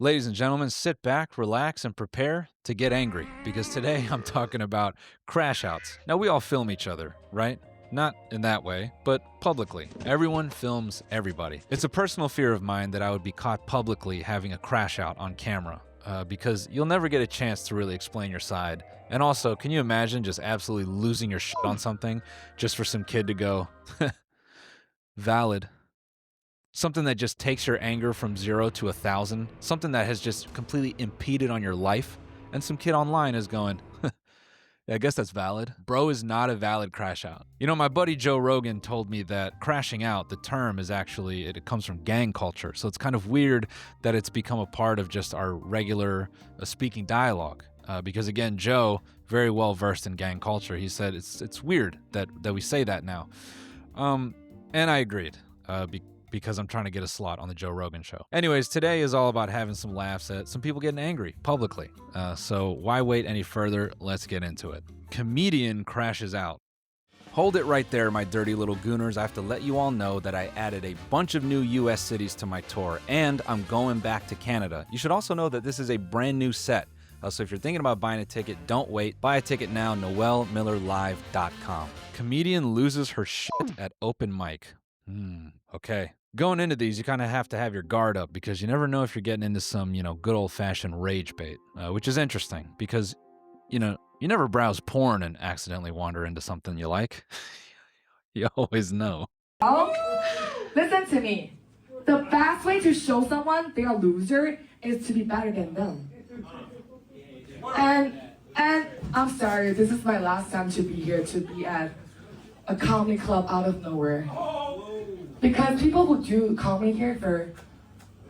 Ladies and gentlemen, sit back, relax, and prepare to get angry because today I'm talking about crash outs. Now, we all film each other, right? Not in that way, but publicly. Everyone films everybody. It's a personal fear of mine that I would be caught publicly having a crash out on camera because you'll never get a chance to really explain your side. And also, can you imagine just absolutely losing your shit on something just for some kid to go, valid? Something that just takes your anger from 0 to 1,000, something that has just completely impeded on your life, and some kid online is going, yeah, I guess that's valid. Bro is not a valid crash out. You know, my buddy Joe Rogan told me that crashing out, the term is actually, it comes from gang culture. So it's kind of weird that it's become a part of just our regular speaking dialogue. Because again, Joe, very well versed in gang culture, he said it's weird that we say that now. And I agreed. Because I'm trying to get a slot on the Joe Rogan show. Anyways, today is all about having some laughs at some people getting angry publicly. So why wait any further? Let's get into it. Comedian crashes out. Hold it right there, my dirty little gooners. I have to let you all know that I added a bunch of new US cities to my tour, and I'm going back to Canada. You should also know that this is a brand new set. So if you're thinking about buying a ticket, don't wait. Buy a ticket now, noelmillerlive.com. Comedian loses her shit at open mic. Okay. Going into these, you kind of have to have your guard up because you never know if you're getting into some, good old-fashioned rage bait, which is interesting because, you never browse porn and accidentally wander into something you like. You always know. Oh, listen to me. The best way to show someone they're a loser is to be better than them. And I'm sorry, this is my last time to be here, to be at a comedy club out of nowhere. Because people who do comedy here for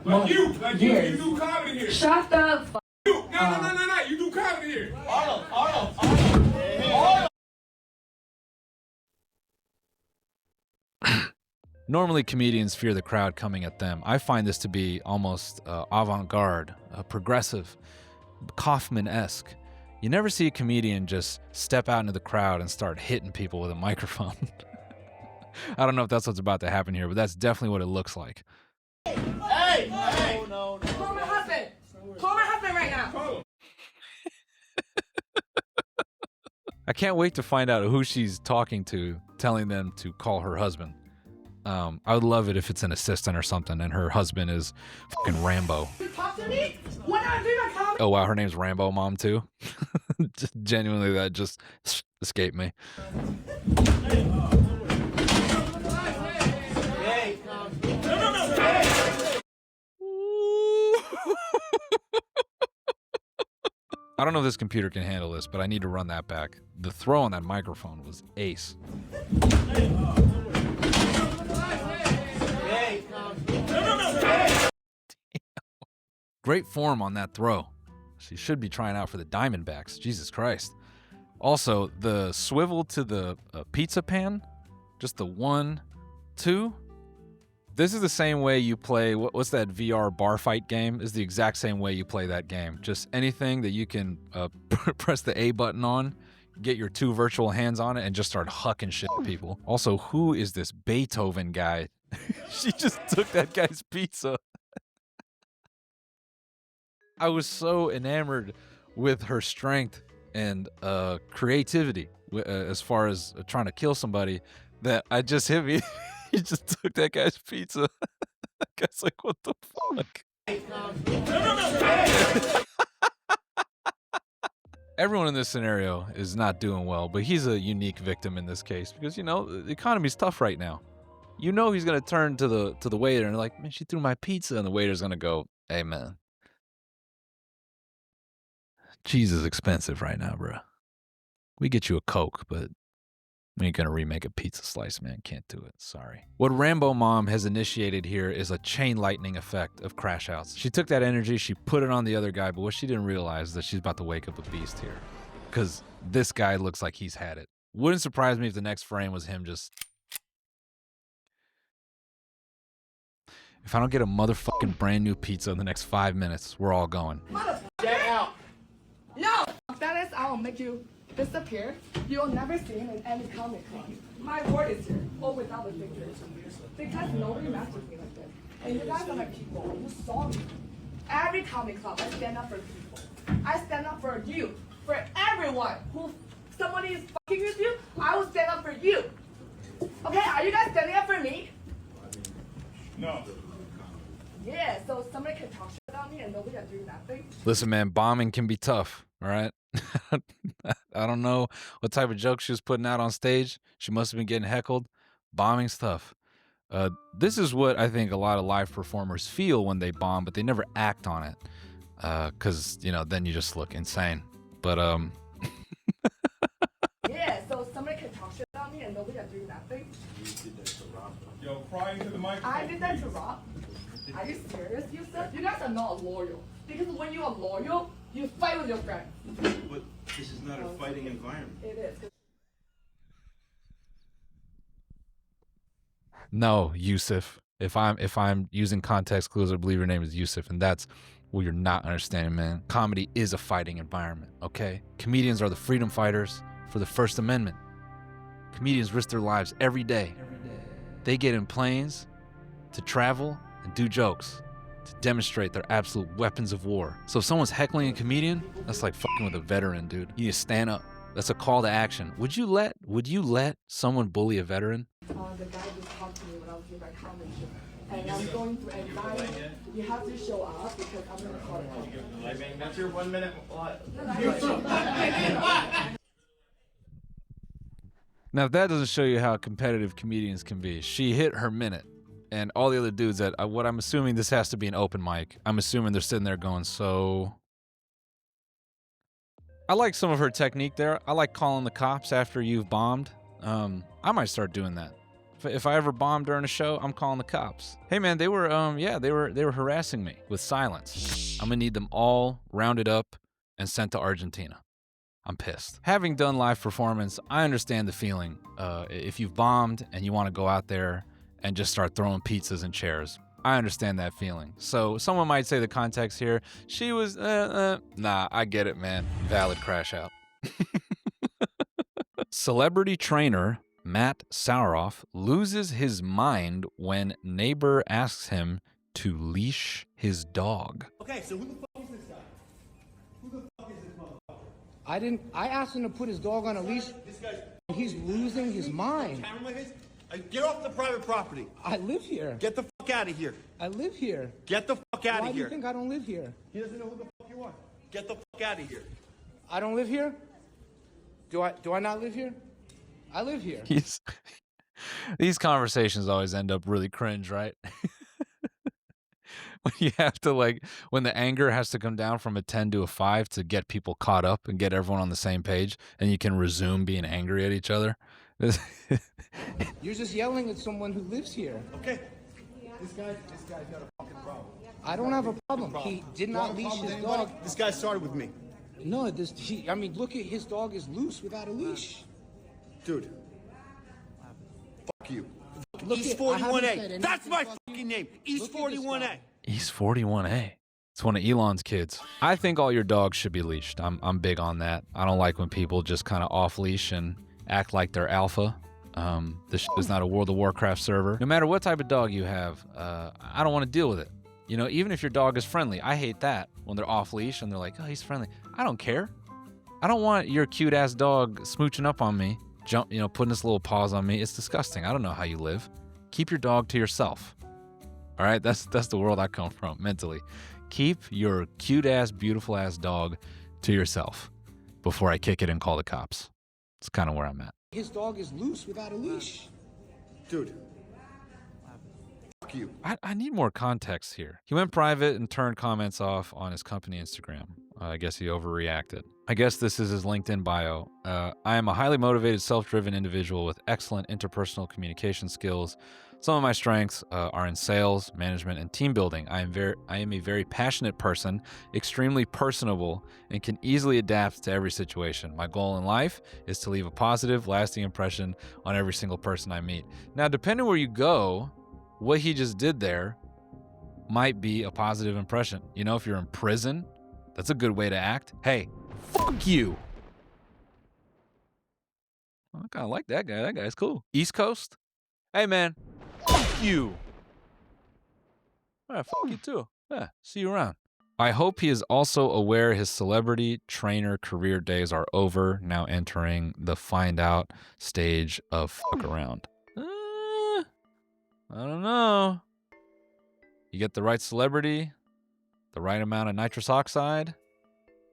years. You do comedy here. Shut the f*** No, you do comedy here. Arnold. Normally, comedians fear the crowd coming at them. I find this to be almost avant-garde, progressive, Kaufman-esque. You never see a comedian just step out into the crowd and start hitting people with a microphone. I don't know if that's what's about to happen here, but that's definitely what it looks like. Hey! No. Call my husband! Call my husband right now! I can't wait to find out who she's talking to, telling them to call her husband. I would love it if it's an assistant or something, and her husband is fucking Rambo. You talk to me when I do my comedy? Oh wow, her name's Rambo Mom too? Genuinely, that just escaped me. I don't know if this computer can handle this, but I need to run that back. The throw on that microphone was ace. Great form on that throw. She should be trying out for the Diamondbacks. Jesus Christ. Also, the swivel to the pizza pan, just the 1, 2. This is the same way you play, what's that VR bar fight game? Is the exact same way you play that game. Just anything that you can press the A button on, get your 2 virtual hands on it, and just start hucking shit at people. Also, who is this Beethoven guy? She just took that guy's pizza. I was so enamored with her strength and creativity as far as trying to kill somebody that I just hit me. He just took that guy's pizza. That guy's like, what the fuck? Everyone in this scenario is not doing well, but he's a unique victim in this case because, the economy's tough right now. He's going to turn to the waiter and like, man, she threw my pizza. And the waiter's going to go, hey, man. Cheese is expensive right now, bro. We get you a Coke, but we ain't gonna remake a pizza slice, man. Can't do it. Sorry. What Rambo Mom has initiated here is a chain lightning effect of crash outs. She took that energy, she put it on the other guy, but what she didn't realize is that she's about to wake up a beast here. Because this guy looks like he's had it. Wouldn't surprise me if the next frame was him just... If I don't get a motherfucking brand new pizza in the next 5 minutes, we're all going. Get out! No! That is, I will make you disappear. You'll never see him in any comic club. My word is here, or without the pictures. Because nobody matches me like this. And you guys are my people. You saw me. every comedy club, I stand up for people. I stand up for you, for everyone who somebody is fucking with you. I will stand up for you. Okay, are you guys standing up for me? No. Yeah, so somebody can talk shit about me and nobody can do nothing. Listen, man, bombing can be tough, all right? I don't know what type of joke she was putting out on stage. She must have been getting heckled. Bombing's tough. This is what I think a lot of live performers feel when they bomb, but they never act on it. Because, you know, then you just look insane. But, Yeah, so somebody can talk shit about me and nobody can do nothing. Yo, cry into the microphone. I did that to Rob. Are you serious, you said? You guys are not loyal. Because when you are loyal, you fight with your friends. But this is not a fighting environment. It is. no, Yusuf. If I'm using context clues, I believe your name is Yusuf, and that's what you're not understanding, man. Comedy is a fighting environment, okay? Comedians are the freedom fighters for the First Amendment. Comedians risk their lives every day. They get in planes to travel and do jokes to demonstrate their absolute weapons of war. So if someone's heckling a comedian, that's like fucking with a veteran, dude. You need to stand up. That's a call to action. Would you let someone bully a veteran? The guy just talked to me when I was doing my comedy show. And I'm going through anxiety. You have to show up because I'm going to call it. That's your 1 minute. Now, if that doesn't show you how competitive comedians can be, she hit her minute. And all the other dudes that, what I'm assuming this has to be an open mic. I'm assuming they're sitting there going, so... I like some of her technique there. I like calling the cops after you've bombed. I might start doing that. If I ever bomb during a show, I'm calling the cops. Hey man, they were harassing me with silence. I'm gonna need them all rounded up and sent to Argentina. I'm pissed. Having done live performance, I understand the feeling. If you've bombed and you want to go out there and just start throwing pizzas and chairs, I understand that feeling. So someone might say the context here, she was, nah, I get it, man. Valid crash out. Celebrity trainer Matt Saueroff loses his mind when neighbor asks him to leash his dog. Okay, so who the fuck is this guy? Who the fuck is this motherfucker? I asked him to put his dog on a leash. This guy's... He's losing his mind. Get off the private property. I live here. Get the fuck out of here. I live here. Get the fuck out Why of do you here. think I don't live here? He doesn't know who the fuck you are. Get the fuck out of here. I don't live here? Do I not live here? I live here. These conversations always end up really cringe, right? When you have to when the anger has to come down from a 10 to a 5 to get people caught up and get everyone on the same page, and you can resume being angry at each other. You're just yelling at someone who lives here. Okay. This guy's got a fucking problem. I don't have a problem. He did not leash his dog. This guy started with me. No, look at his dog is loose without a leash. Dude. Fuck you. Look East I haven't said 41A. anything That's my fucking fucking name. East Look at this 41A. guy. He's 41A. It's one of Elon's kids. I think all your dogs should be leashed. I'm big on that. I don't like when people just kind of off leash and act like they're alpha. This is not a World of Warcraft server. No matter what type of dog you have, I don't want to deal with it. You know, even if your dog is friendly, I hate that when they're off leash and they're like, oh, he's friendly. I don't care. I don't want your cute ass dog smooching up on me, putting his little paws on me. It's disgusting. I don't know how you live. Keep your dog to yourself. All right, that's the world I come from mentally. Keep your cute ass, beautiful ass dog to yourself before I kick it and call the cops. It's kind of where I'm at. His dog is loose without a leash. Dude. Fuck you. I need more context here. He went private and turned comments off on his company Instagram. I guess he overreacted. I guess this is his LinkedIn bio. I am a highly motivated, self-driven individual with excellent interpersonal communication skills. Some of my strengths are in sales, management, and team building. I am a very passionate person, extremely personable, and can easily adapt to every situation. My goal in life is to leave a positive, lasting impression on every single person I meet. Now, depending where you go, what he just did there might be a positive impression. You know, if you're in prison, that's a good way to act. Hey, fuck you. I kind of like that guy. That guy's cool. East Coast? Hey, man. Fuck you. All right, fuck you too. Yeah, see you around. I hope he is also aware his celebrity trainer career days are over, now entering the find out stage of fuck around. I don't know. You get the right celebrity, the right amount of nitrous oxide,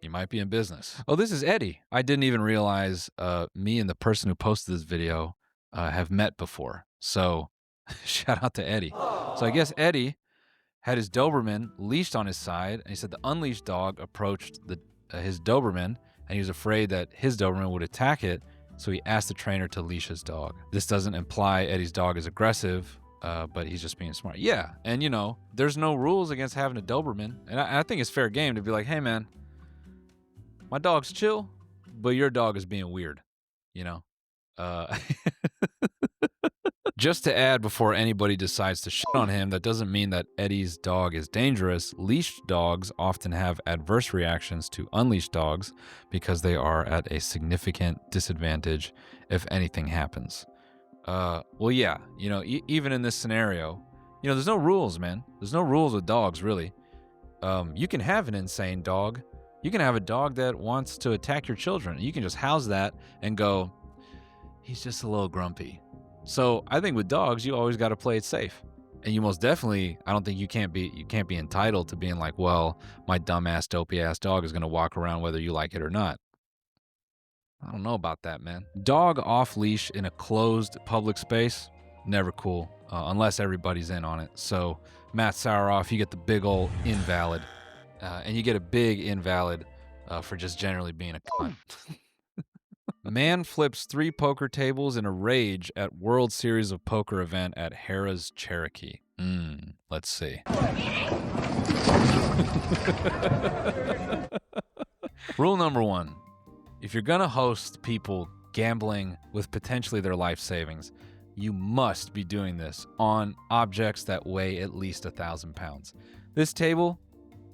you might be in business. Oh, this is Eddie. I didn't even realize me and the person who posted this video have met before. So shout out to Eddie. So I guess Eddie had his Doberman leashed on his side, and he said the unleashed dog approached his Doberman, and he was afraid that his Doberman would attack it, so he asked the trainer to leash his dog. This doesn't imply Eddie's dog is aggressive, but he's just being smart. Yeah, and you know, there's no rules against having a Doberman, and I think it's fair game to be like, hey man, my dog's chill, but your dog is being weird, you know? Just to add before anybody decides to shit on him, that doesn't mean that Eddie's dog is dangerous. Leashed dogs often have adverse reactions to unleashed dogs because they are at a significant disadvantage if anything happens. Well, yeah, you know, even in this scenario, you know, there's no rules, man. There's no rules with dogs, really. You can have an insane dog. You can have a dog that wants to attack your children. You can just house that and go, he's just a little grumpy. So I think with dogs, you always got to play it safe. And you most definitely, I don't think you can't be entitled to being like, well, my dumbass, dopey ass dog is going to walk around whether you like it or not. I don't know about that, man. Dog off leash in a closed public space, never cool, unless everybody's in on it. So Matt Saueroff, you get the big ol' invalid. And you get a big invalid for just generally being a cunt. Man flips 3 poker tables in a rage at World Series of Poker event at Harrah's Cherokee. Let's see. Rule number 1. If you're gonna host people gambling with potentially their life savings, you must be doing this on objects that weigh at least 1,000 pounds. This table,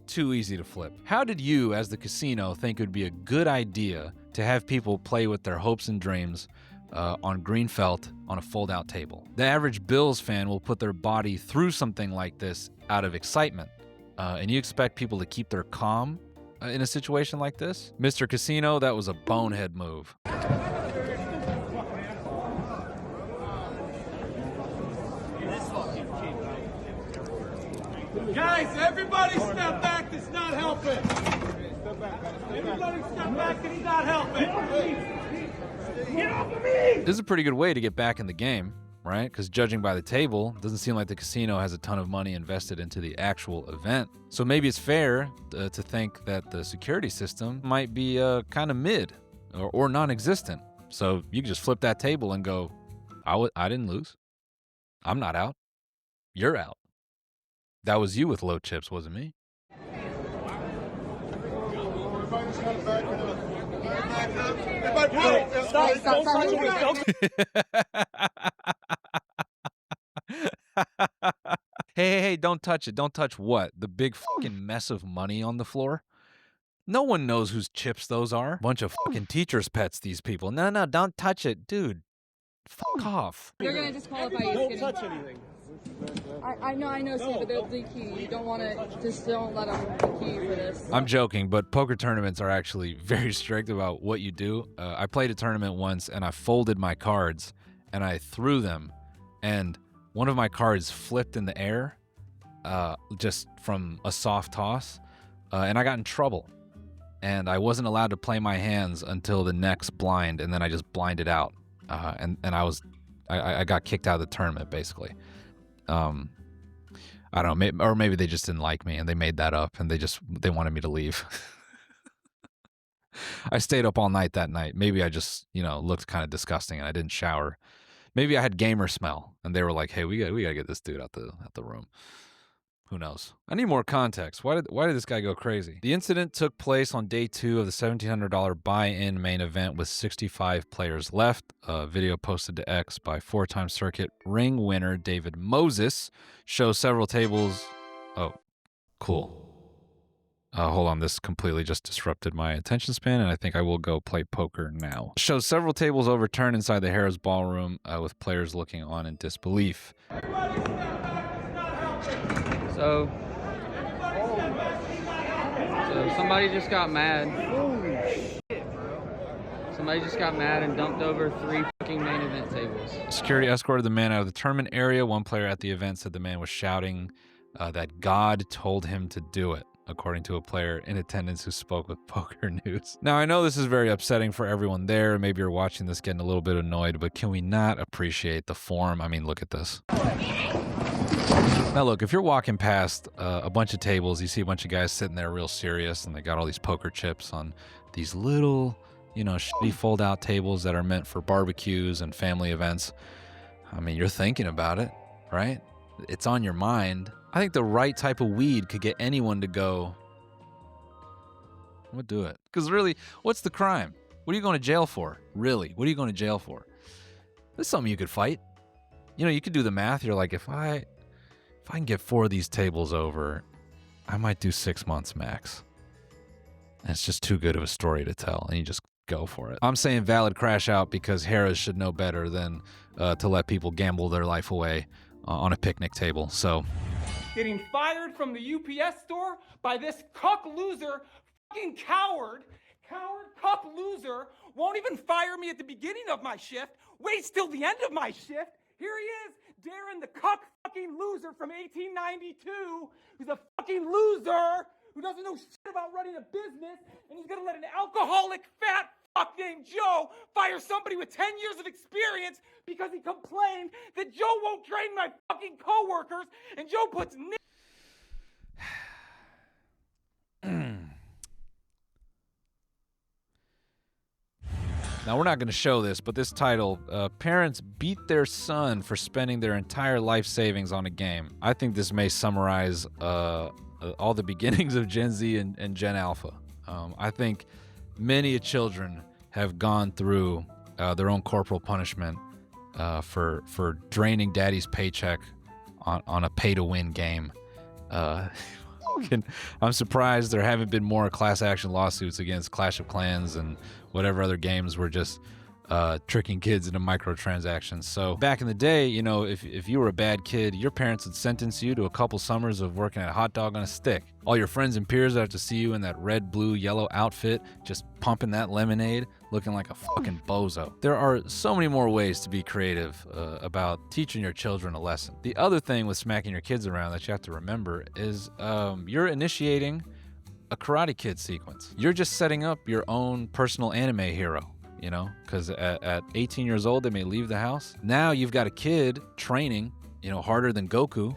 too easy to flip. How did you, as the casino, think it would be a good idea to have people play with their hopes and dreams on green felt on a fold-out table? The average Bills fan will put their body through something like this out of excitement. And you expect people to keep their calm in a situation like this? Mr. Casino, that was a bonehead move. Guys, everybody step back. That's not helping. Everybody step back. It's not helping. Get off of me! This is a pretty good way to get back in the game, right? Because judging by the table, it doesn't seem like the casino has a ton of money invested into the actual event. So maybe it's fair to think that the security system might be kind of mid or non-existent. So you can just flip that table and go, I didn't lose. I'm not out. You're out. That was you with low chips, wasn't me. Hey, don't touch it. Don't touch what? The big fucking mess of money on the floor? No one knows whose chips those are. Bunch of fucking teachers' pets, these people. No, don't touch it. Dude, fuck off. They're gonna disqualify you. Don't touch anything. I know, Steve, but they'll DQ you. You don't want to, just don't let them DQ you for this. I'm joking, but poker tournaments are actually very strict about what you do. I played a tournament once, and I folded my cards, and I threw them, and one of my cards flipped in the air, just from a soft toss, and I got in trouble. And I wasn't allowed to play my hands until the next blind, and then I just blinded out, and I got kicked out of the tournament, basically. I don't know, or maybe they just didn't like me and they made that up and they wanted me to leave. I stayed up all night that night. Maybe I just, looked kind of disgusting and I didn't shower. Maybe I had gamer smell and they were like, "Hey, we gotta get this dude out the room." Who knows? I need more context. Why did this guy go crazy? The incident took place on day 2 of the $1,700 buy-in main event with 65 players left. A video posted to X by 4-time circuit ring winner David Moses shows several tables. Oh, cool. Hold on, this completely just disrupted my attention span, and I think I will go play poker now. Shows several tables overturned inside the Harrah's ballroom with players looking on in disbelief. So, So somebody just got mad. Holy shit, bro. Somebody just got mad and dumped over 3 fucking main event tables. Security escorted the man out of the tournament area. One player at the event said the man was shouting that God told him to do it, according to a player in attendance who spoke with Poker News. Now, I know this is very upsetting for everyone there. Maybe you're watching this getting a little bit annoyed, but can we not appreciate the form? I mean, look at this. Now, look, if you're walking past a bunch of tables, you see a bunch of guys sitting there real serious, and they got all these poker chips on these little, you know, shitty fold-out tables that are meant for barbecues and family events. I mean, you're thinking about it, right? It's on your mind. I think the right type of weed could get anyone to go, we'll do it. Because really, what's the crime? What are you going to jail for? Really, what are you going to jail for? This is something you could fight. You know, you could do the math. You're like, if I can get 4 of these tables over, I might do 6 months max. And it's just too good of a story to tell, and you just go for it. I'm saying valid crash out because Harris should know better than to let people gamble their life away on a picnic table. So, getting fired from the UPS store by this cuck loser, fucking coward, cuck loser, won't even fire me at the beginning of my shift, waits till the end of my shift. Here he is, Darren the cuck fucking loser from 1892, who's a fucking loser, who doesn't know shit about running a business, and he's gonna let an alcoholic fat fuck named Joe fire somebody with 10 years of experience because he complained that Joe won't train my fucking coworkers, and Joe puts now we're not going to show this, but this title, parents beat their son for spending their entire life savings on a game. I think this may summarize all the beginnings of Gen Z and Gen Alpha. I think many children have gone through their own corporal punishment for draining daddy's paycheck on a pay-to-win game. I'm surprised there haven't been more class action lawsuits against Clash of Clans and whatever other games were just tricking kids into microtransactions. So back in the day, you know, if you were a bad kid, your parents would sentence you to a couple summers of working at a hot dog on a stick. All your friends and peers would have to see you in that red, blue, yellow outfit, just pumping that lemonade, looking like a fucking bozo. There are so many more ways to be creative about teaching your children a lesson. The other thing with smacking your kids around that you have to remember is you're initiating a Karate Kid sequence. You're just setting up your own personal anime hero. You know, because at 18 years old, they may leave the house. Now you've got a kid training, you know, harder than Goku,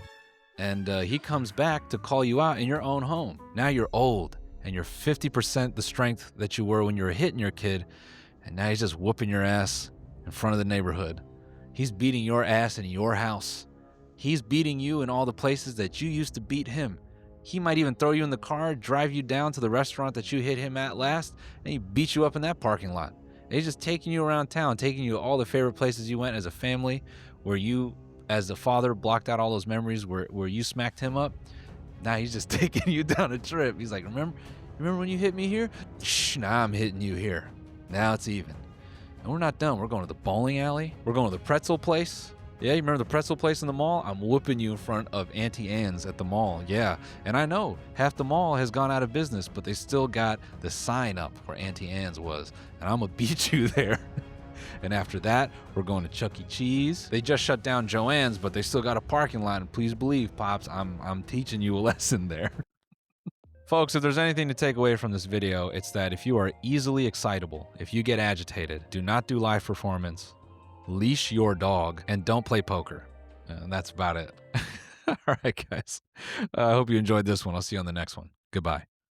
and he comes back to call you out in your own home. Now you're old, and you're 50% the strength that you were when you were hitting your kid, and now he's just whooping your ass in front of the neighborhood. He's beating your ass in your house. He's beating you in all the places that you used to beat him. He might even throw you in the car, drive you down to the restaurant that you hit him at last, and he beat you up in that parking lot. He's just taking you around town, taking you to all the favorite places you went as a family, where you, as a father, blocked out all those memories where you smacked him up. Now he's just taking you down a trip. He's like, remember when you hit me here? Shh, now I'm hitting you here. Now it's even. And we're not done. We're going to the bowling alley. We're going to the pretzel place. Yeah, you remember the pretzel place in the mall? I'm whooping you in front of Auntie Anne's at the mall. Yeah, and I know half the mall has gone out of business, but they still got the sign up where Auntie Anne's was, and I'm gonna beat you there. And after that, we're going to Chuck E. Cheese. They just shut down Joanne's, but they still got a parking lot, and please believe, Pops, I'm teaching you a lesson there. Folks, if there's anything to take away from this video, it's that if you are easily excitable, if you get agitated, do not do live performance. Leash your dog, and don't play poker. And that's about it. All right, guys. I hope you enjoyed this one. I'll see you on the next one. Goodbye.